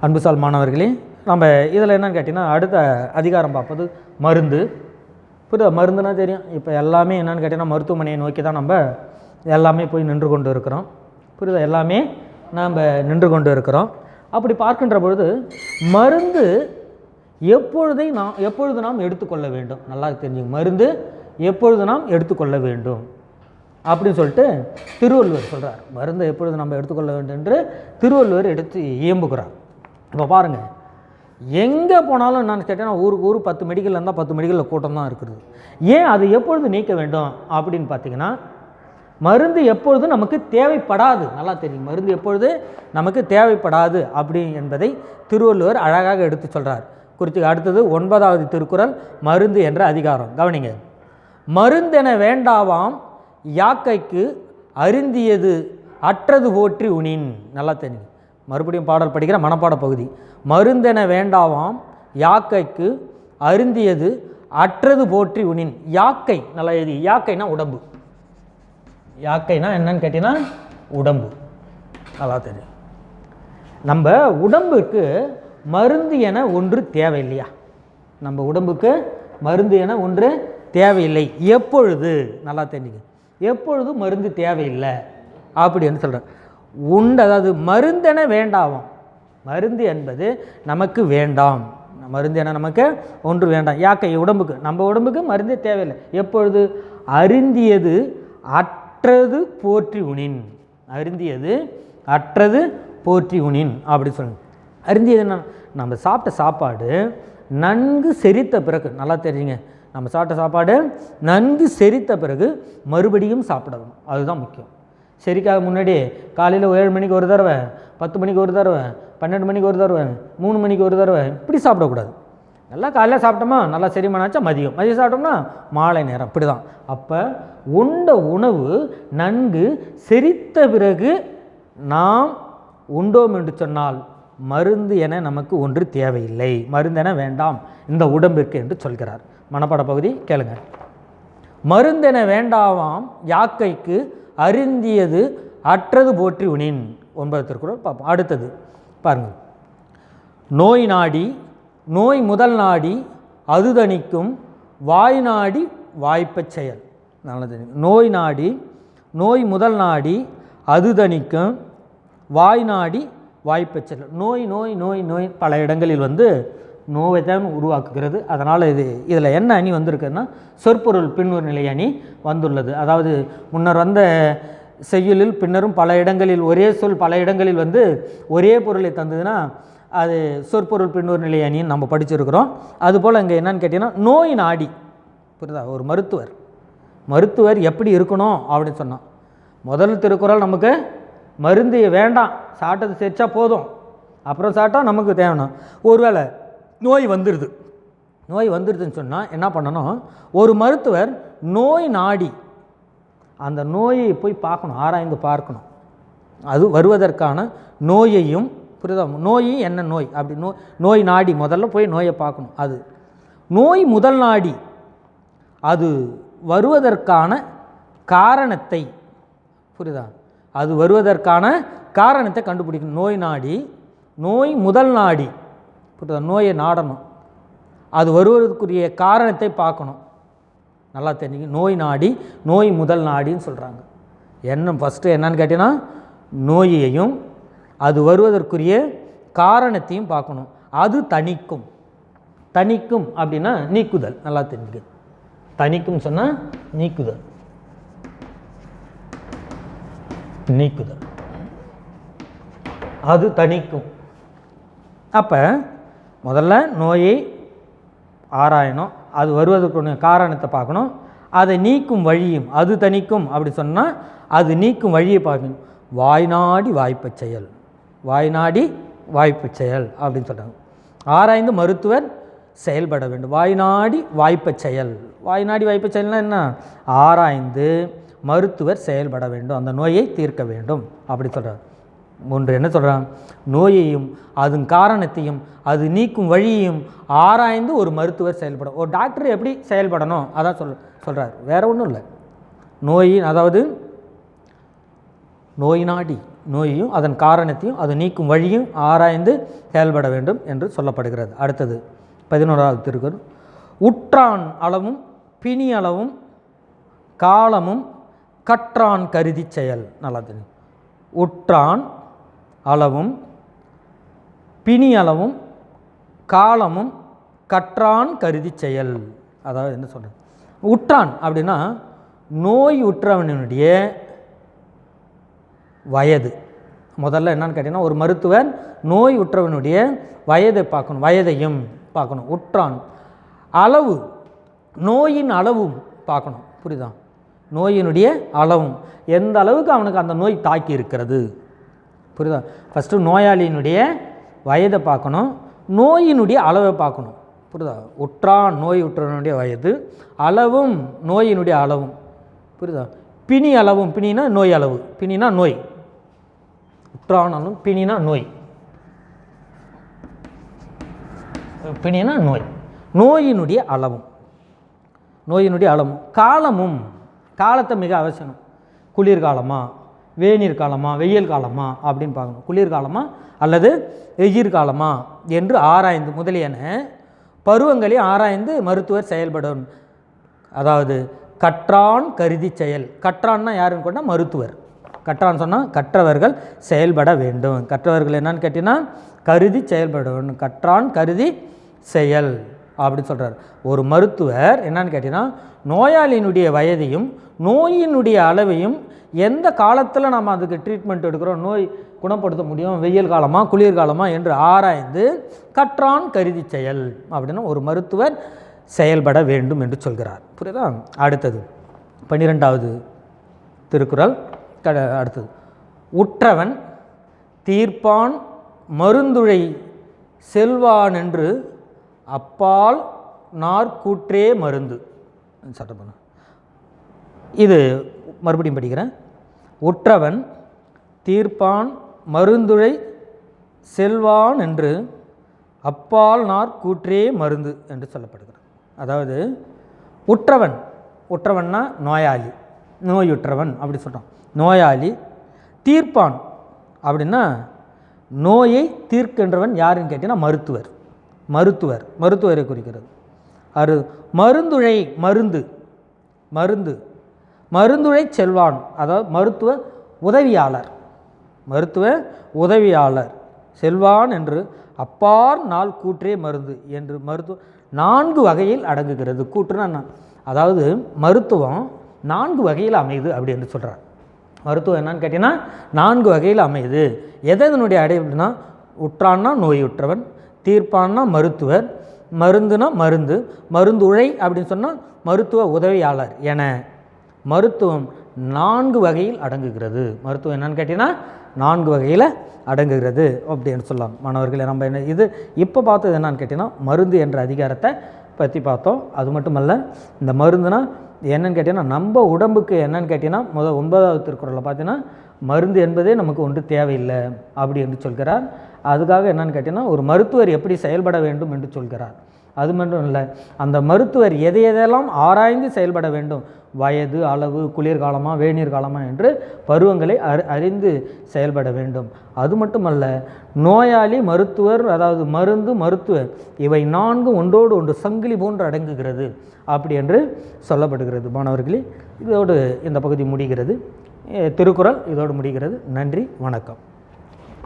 அன்புசால் மாணவர்களே, நம்ம இதில் என்னன்னு கேட்டிங்கன்னா அடுத்த அதிகாரம் பார்ப்பது மருந்து. புரியுதா? மருந்துனா தெரியும். இப்போ எல்லாமே என்னென்னு கேட்டிங்கன்னா மருத்துவமனையை நோக்கி தான் நம்ம எல்லாமே போய் நின்று கொண்டு இருக்கிறோம். புரியுதா? எல்லாமே நாம் நின்று கொண்டு இருக்கிறோம். அப்படி பார்க்கின்ற பொழுது மருந்து எப்பொழுது நாம் எடுத்துக்கொள்ள வேண்டும்? நல்லா தெரிஞ்சுங்க. மருந்து எப்பொழுது நாம் எடுத்துக்கொள்ள வேண்டும் அப்படின்னு சொல்லிட்டு திருவள்ளுவர் சொல்கிறார். மருந்தை எப்பொழுது நம்ம எடுத்துக்கொள்ள வேண்டும் என்று திருவள்ளுவர் எடுத்து இயம்புகிறார். இப்போ பாருங்கள், எங்கே போனாலும் என்னன்னு கேட்டால் ஊருக்கு ஊர் 10 மெடிக்கல் இருந்தால் 10 மெடிக்கலில் கூட்டம் தான் இருக்குது. ஏன் அது எப்பொழுது நீக்க வேண்டும் அப்படின்னு பார்த்தீங்கன்னா, மருந்து எப்பொழுது நமக்கு தேவைப்படாது. நல்லா தெரியும். மருந்து எப்பொழுது நமக்கு தேவைப்படாது அப்படி என்பதை திருவள்ளுவர் அழகாக எடுத்து சொல்கிறார். குறித்து அடுத்தது 9வது திருக்குறள், மருந்து என்ற அதிகாரம். கவனிங்க. மருந்தென வேண்டாவாம் யாக்கைக்கு அருந்தியது அற்றது போற்றி உணின். நல்லா தெரியும். மறுபடியும் பாடல் படிக்கிற மனப்பாட பகுதி. மருந்தென வேண்டாவாம் யாக்கைக்கு அருந்தியது அற்றது போற்றி உணின். யாக்கை நல்லா எழுதி. யாக்கைனா உடம்பு. யாக்கைனா என்னன்னு கேட்டீங்கன்னா உடம்பு. நல்லா தெரியும். நம்ம உடம்புக்கு மருந்து என ஒன்று தேவையில்லையா? நம்ம உடம்புக்கு மருந்து என ஒன்று தேவையில்லை. எப்பொழுது? நல்லா தெரிஞ்சுங்க. எப்பொழுது மருந்து தேவையில்லை அப்படின்னு சொல்கிறேன். அதாவது மருந்தென வேண்டாவாம். மருந்து என்பது நமக்கு வேண்டாம். மருந்து என நமக்கு ஒன்று வேண்டாம். யாக்கை உடம்புக்கு, நம்ம உடம்புக்கு மருந்தே தேவையில்லை. எப்பொழுது? அருந்தியது அற்றது போற்றி உணின். அருந்தியது அற்றது போற்றி உணின் அப்படி சொல்லணும். அருந்தியது என்ன? நம்ம சாப்பிட்ட சாப்பாடு நன்கு செரித்த பிறகு, நல்லா தெரியுங்க, நம்ம சாப்பிட்ட சாப்பாடு நன்கு செரித்த பிறகு மறுபடியும் சாப்பிடணும். அதுதான் முக்கியம். செரிக்காக முன்னாடி காலையில் 7 மணிக்கு ஒரு தடவை, 10 மணிக்கு ஒரு தடவை, 12 மணிக்கு ஒரு தடவை, 3 மணிக்கு ஒரு தடவை இப்படி சாப்பிடக்கூடாது. நல்லா காலையில் சாப்பிட்டோமா நல்லா செரிமானாச்சா மதியம் சாப்பிட்டோம்னா மாலை நேரம் இப்படி தான். அப்போ உண்ட உணவு நன்கு செரித்த பிறகு நாம் உண்டோம் என்று சொன்னால் மருந்து என நமக்கு ஒன்று தேவையில்லை. மருந்தென வேண்டாம் இந்த உடம்பிற்கு என்று சொல்கிறார். மனப்பாட பகுதி கேளுங்க. மருந்தென வேண்டாவாம் யாக்கைக்கு அருந்தியது அற்றது போற்றி உணின். 9வது திருக்குறள் பார்ப்போம். அடுத்தது பாருங்கள். நோய் நாடி நோய் முதல் நாடி அது தணிக்கும் வாய் நாடி வாய்ப்பச் செயல். நல்லது. நோய் நாடி நோய் முதல் நாடி அது தணிக்கும் வாய் நாடி வாய்ப்பச் செயல். நோய் நோய் நோய் நோய் பல இடங்களில் நோயை தான் உருவாக்குகிறது. அதனால் இதில் என்ன அணி வந்திருக்குன்னா சொற்பொருள் பின்னொரு நிலை அணி வந்துள்ளது. அதாவது முன்னர் வந்த செய்யுளில் பின்னரும் பல இடங்களில் ஒரே சொல் பல இடங்களில் ஒரே பொருளை தந்ததுன்னா அது சொற்பொருள் பின்னொரு நிலை அணின்னு நம்ம படிச்சிருக்கிறோம். அதுபோல் இங்கே என்னன்னு கேட்டிங்கன்னா நோய் நாடி. புரியுதா? ஒரு மருத்துவர் எப்படி இருக்கணும் அப்படின்னு சொன்னான். முதல் திருக்குறள் நமக்கு மருந்து வேண்டாம், சாப்பிட்டது செரிச்சா போதும், அப்புறம் சாப்பிட்டா நமக்கு தேவைணும். ஒருவேளை நோய் வந்துடுதுன்னு சொன்னால் என்ன பண்ணணும்? ஒரு மருத்துவர் நோய் நாடி அந்த நோயை போய் பார்க்கணும், ஆராய்ந்து பார்க்கணும். அது வருவதற்கான நோயையும், புரியுதா, நோயும் என்ன நோய் அப்படி நோய் நாடி முதல்ல போய் நோயை பார்க்கணும். அது நோய் முதல் நாடி அது வருவதற்கான காரணத்தை, புரியுதா, அது வருவதற்கான காரணத்தை கண்டுபிடிக்கணும். நோய் நாடி நோய் முதல் நாடி, புரியுதா, நோயை நாடணும், அது வருவதற்குரிய காரணத்தை பார்க்கணும். நல்லா தெரிஞ்சுங்க. நோய் நாடி நோய் முதல் நாடின்னு சொல்கிறாங்க. ஃபஸ்ட்டு என்னன்னு கேட்டிங்கன்னா நோயையும் அது வருவதற்குரிய காரணத்தையும் பார்க்கணும். அது தணிக்கும் அப்படின்னா நீக்குதல். நல்லா தெரிஞ்சுக்க. தணிக்கும் சொன்னால் நீக்குதல். அது தணிக்கும். அப்போ முதல்ல நோயை ஆராயணும், அது வருவதற்குரிய காரணத்தை பார்க்கணும், அதை நீக்கும் வழியும், அது தணிக்கும் அப்படி சொன்னால் அது நீக்கும் வழியை பார்க்கணும். வாய்நாடி வாய்ப்பச் செயல், வாய்நாடி வாய்ப்பச் செயல் அப்படின்னு சொல்கிறாங்க. ஆராய்ந்து மருத்துவர் செயல்பட வேண்டும். வாய்நாடி வாய்ப்பச் செயல். வாய்நாடி வாய்ப்பச் செயல்னால் என்ன? ஆராய்ந்து மருத்துவர் செயல்பட வேண்டும், அந்த நோயை தீர்க்க வேண்டும் அப்படி சொல்கிறார். ஒன்று என்ன சொல்கிறான்? நோயையும் அதன் காரணத்தையும் அது நீக்கும் வழியையும் ஆராய்ந்து ஒரு மருத்துவர் செயல்படும். ஒரு டாக்டர் எப்படி செயல்படணும் அதான் சொல்கிறார். வேறு ஒன்றும் இல்லை. அதாவது நோய் நாடி நோயையும் அதன் காரணத்தையும் அது நீக்கும் வழியும் ஆராய்ந்து செயல்பட வேண்டும் என்று சொல்லப்படுகிறது. அடுத்தது 11வது திருக்குறள். உற்றான் அளவும் பிணி அளவும் காலமும் கற்றான் கருதி செயல். நல்லா தெரியும். உற்றான் அளவும் பிணி அளவும் காலமும் கற்றான் கருதி செயல். அதாவது என்ன சொல்கிறது, உற்றான் அப்படின்னா நோய் உற்றவனுடைய வயது. முதல்ல என்னன்னு கேட்டிங்கன்னா, ஒரு மருத்துவர் நோய் உற்றவனுடைய வயதை பார்க்கணும், வயதையும் பார்க்கணும். உற்றான் அளவு, நோயின் அளவும் பார்க்கணும். புரியுதா? நோயினுடைய அளவும், எந்த அளவுக்கு அவனுக்கு அந்த நோய் தாக்கி இருக்கிறது. புரியுதா? ஃபஸ்ட்டு நோயாளியினுடைய வயதை பார்க்கணும், நோயினுடைய அளவை பார்க்கணும். புரியுதா? உற்றான் நோய் உற்றவனுடைய வயது, அளவும் நோயினுடைய அளவும். புரியுதா? பிணி அளவும், பிணினா நோய் அளவு, பிணினா நோய், உற்றானாலும் பிணினா நோய், பிணினா நோய், நோயினுடைய அளவும், நோயினுடைய அளவும். காலமும், காலத்தை மிக அவசியம். குளிர்காலமா வேநீர் காலமா வெயில் காலமா அப்படின்னு பார்க்கணும். குளிர்காலமா அல்லது வெயில் காலமா என்று ஆராய்ந்து முதலியன பருவங்களை ஆராய்ந்து மருத்துவர் செயல்படும். அதாவது கற்றான் கருதி செயல். கற்றான்னா யாருன்னு கேட்டால் மருத்துவர். கற்றான்னு சொன்னால் கற்றவர்கள் செயல்பட வேண்டும். கற்றவர்கள் என்னன்னு கேட்டிங்கன்னா கருதி செயல்பட வேண்டும். கற்றான் கருதி செயல் அப்படின்னு சொல்கிறார். ஒரு மருத்துவர் என்னன்னு கேட்டிங்கன்னா நோயாளியினுடைய வயதையும் நோயினுடைய அளவையும் எந்த காலத்தில் நம்ம அதுக்கு ட்ரீட்மெண்ட் எடுக்கிறோம், நோய் குணப்படுத்த முடியும், வெயில் காலமா குளிர்காலமா என்று ஆராய்ந்து கற்றான் கருதி செயல் அப்படின்னா ஒரு மருத்துவர் செயல்பட வேண்டும் என்று சொல்கிறார். புரியுதா? அடுத்தது 12வது திருக்குறள். அடுத்தது உற்றவன் தீர்ப்பான் மருந்துழை செல்வான் என்று அப்பால் நாற்கூற்றே மருந்து. சட்டம் பண்ண இது மறுபடியும் படிக்கிறேன். உற்றவன் தீர்ப்பான் மருந்துழை செல்வான் என்று அப்பால் நாற்கூற்றே மருந்து என்று சொல்லப்படுகிறது. அதாவது உற்றவன், உற்றவன்னா நோயாளி, நோயுற்றவன் அப்படி சொல்கிறான். நோயாளி தீர்ப்பான் அப்படின்னா நோயை தீர்க்கின்றவன் யாருன்னு கேட்டிங்கன்னா மருத்துவர். மருத்துவர், மருத்துவரை குறிக்கிறது. மருந்துழை மருந்து, மருந்து, மருந்துழை செல்வான் அதாவது மருத்துவ உதவியாளர், மருத்துவ உதவியாளர் செல்வான் என்று அப்பார் நாள் கூற்றே மருந்து என்று மருத்துவ 4 வகையில் அடங்குகிறது. கூற்றுனா அதாவது மருத்துவம் 4 வகையில் அமையுது அப்படி என்று சொல்கிறார். மருத்துவம் என்னன்னு கேட்டிங்கன்னா 4 வகையில் அமையுது. எதனுடைய அடைவுனா உற்றான்னா நோயுற்றவன், தீர்ப்பான்னா மருத்துவர், மருந்துனா மருந்து, மருந்து உழை அப்படின்னு சொன்னால் மருத்துவ உதவியாளர் என மருத்துவம் 4 வகையில் அடங்குகிறது. மருத்துவம் என்னன்னு கேட்டிங்கன்னா 4 வகையில் அடங்குகிறது அப்படின்னு சொல்லலாம். மாணவர்களே, நம்ம என்ன இது இப்போ பார்த்தது என்னன்னு கேட்டிங்கன்னா மருந்து என்ற அதிகாரத்தை பற்றி பார்த்தோம். அது மட்டுமல்ல, இந்த மருந்துனா என்னன்னு கேட்டிங்கன்னா நம்ம உடம்புக்கு என்னன்னு கேட்டிங்கன்னா 9வது திருக்குறளில் பார்த்தீங்கன்னா மருந்து என்பதே நமக்கு ஒன்று தேவையில்லை அப்படி என்று சொல்கிறார். அதுக்காக என்னன்னு கேட்டிங்கன்னா ஒரு மருத்துவர் எப்படி செயல்பட வேண்டும் என்று சொல்கிறார். அது மட்டும் இல்லை, அந்த மருத்துவர் எதையெல்லாம் ஆராய்ந்து செயல்பட வேண்டும், வயது அளவு குளிர்காலமா வேநீர் காலமா என்று பருவங்களை அறிந்து செயல்பட வேண்டும். அது மட்டுமல்ல, நோயாளி மருத்துவர் அதாவது மருந்து மருத்துவர் இவை 4 ஒன்றோடு ஒன்று சங்கிலி போன்று அடங்குகிறது அப்படி என்று சொல்லப்படுகிறது. மாணவர்களே, இதோடு இந்த பகுதி முடிகிறது. திருக்குறள் இதோடு முடிகிறது. நன்றி, வணக்கம்.